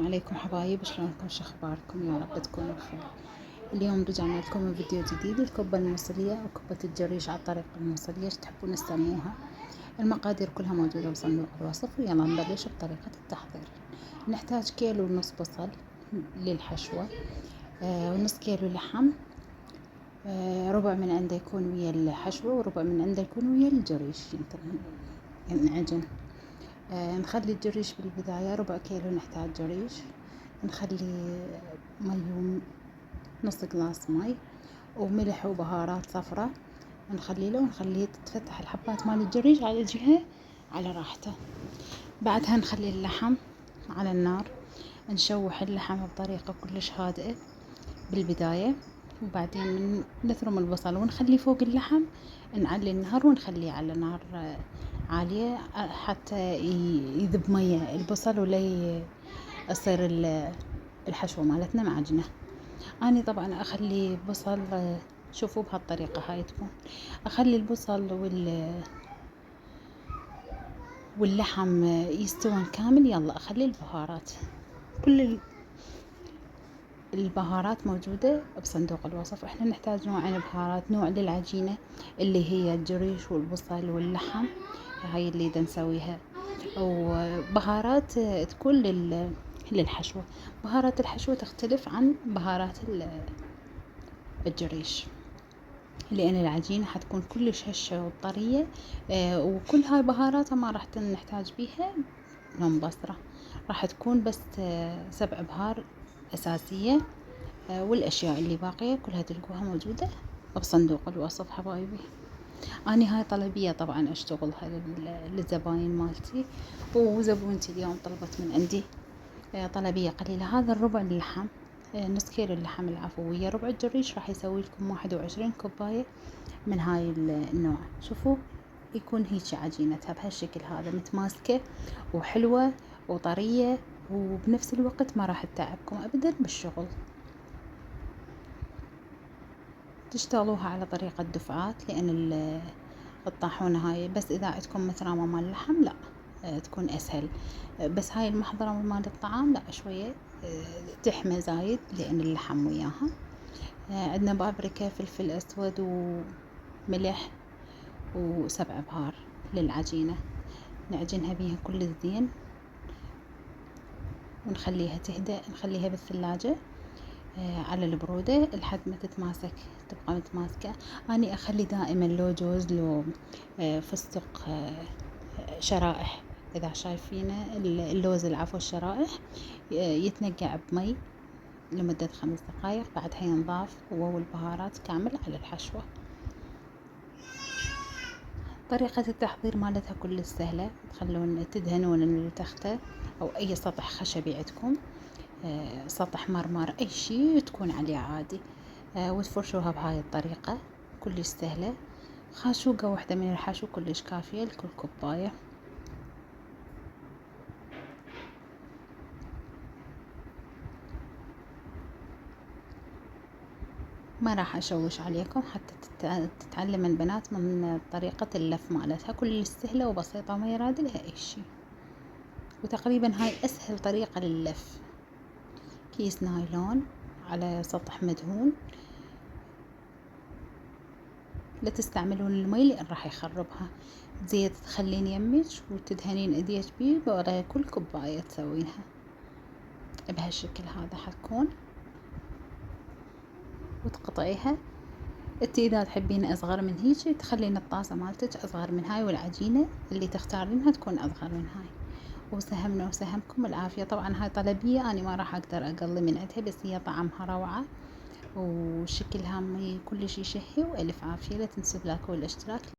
عليكم حبايب، شلونكم؟ شو اخباركم؟ يا رب تكونوا بخير. اليوم رجعنا لكم بفيديو جديد. الكبة الموصلية او كبة الجريش على الطريقة الموصلية، ايش تحبون تسموها. المقادير كلها موجودة بصندوق الوصف، ويلا نبلش بطريقة التحضير. نحتاج كيلو ونص بصل للحشوة، ونص كيلو لحم، ربع من عنده يكون ويا الحشوة وربع من عنده يكون ويا الجريش ينعجن. نخلي الجريش بالبداية ربع كيلو، نحتاج جريش. نخلي مي، نص قلاص مي وملح وبهارات صفرة، نخلي له ونخليه تتفتح الحبات مال الجريش على جهة على راحته. بعدها نخلي اللحم على النار، نشوح اللحم بطريقة كلش هادئة بالبداية، وبعدين نثرم البصل ونخليه فوق اللحم، نعلي النار ونخليه على نار عالية حتى يذب مية البصل ولا يصير الحشوة مالتنا معجنة. أنا طبعا أخلي بصل، شوفوا بهالطريقة هاي تكون، أخلي البصل واللحم يستوون كامل. يلا أخلي البهارات، كل البهارات موجودة بصندوق الوصف. احنا نحتاج نوعين بهارات، نوع للعجينة اللي هي الجريش والبصل واللحم، هاي اللي نسويها، وبهارات تكون للحشوة. بهارات الحشوة تختلف عن بهارات الجريش، لأن العجينة حتكون كلش هشة وطرية، وكل هاي بهاراتها ما راح نحتاج بيها من بصرة، راح تكون بس 7 بهار أساسية، والأشياء اللي باقية كلها تلقوها موجودة بصندوق الوصف حبايبي. أنا هاي طلبية طبعا أشتغلها للزباين مالتي، وزبونتي اليوم طلبت من عندي طلبية قليلة. هذا الربع اللحم، نص كيلو اللحم العفوية، ربع الجريش راح يسوي لكم 21 كوباية من هاي النوع. شوفوا يكون هيك عجينتها بهالشكل هذا، متماسكة وحلوة وطرية، وبنفس الوقت ما راح تتعبكم أبدا بالشغل. تشتغلوها على طريقة دفعات، لأن الطاحونة هاي بس إذا عندكم مترامة مال اللحم لا تكون أسهل، بس هاي المحضرة مال الطعام لا شوية تحمى زايد لأن اللحم وياها. عندنا بابريكا، فلفل أسود وملح و7 بهار للعجينة. نعجنها بيها كل الزين ونخليها تهدأ، نخليها بالثلاجة على البرودة لحد ما تتماسك، تبقى متماسكة. أنا أخلي دائما لو جوز لو فستق شرائح، إذا شايفينه اللوز العفو الشرائح يتنقع بمي لمدة 5 دقايق، بعدها ينضاف هو والبهارات كامل على الحشوة. طريقة التحضير مالتها كل سهلة. تدهنون التختة أو أي سطح خشبي عندكم، سطح مرمر أي شي تكون عليه عادي، وتفرشوها بهاي الطريقة كلش سهلة. خاشوقة واحدة من الحشو كلش كافية لكل كوباية. ما راح أشوش عليكم حتى تتعلم البنات من طريقة اللف مالتها، كلش سهلة وبسيطة وما يراد لها أي شي، وتقريبا هاي أسهل طريقة لللف. كيس نايلون على سطح مدهون، لا تستعملون المي لأن راح يخربها. زيت تخلين يمك وتدهنين ايديك بيه ورا كل كوباية تسوينها بهالشكل هذا حتكون، وتقطعيها. انتي اذا تحبين اصغر من هيك تخلين الطاسة مالتك اصغر من هاي، والعجينة اللي تختارينها تكون اصغر من هاي. وسهمنا وسهمكم العافية. طبعا هاي طلبية، انا ما راح اقدر اقلي من عندها، بس هي طعمها روعة وشكلها كلش يشهي. والف عافية. لا تنسوا اللايك والاشتراك.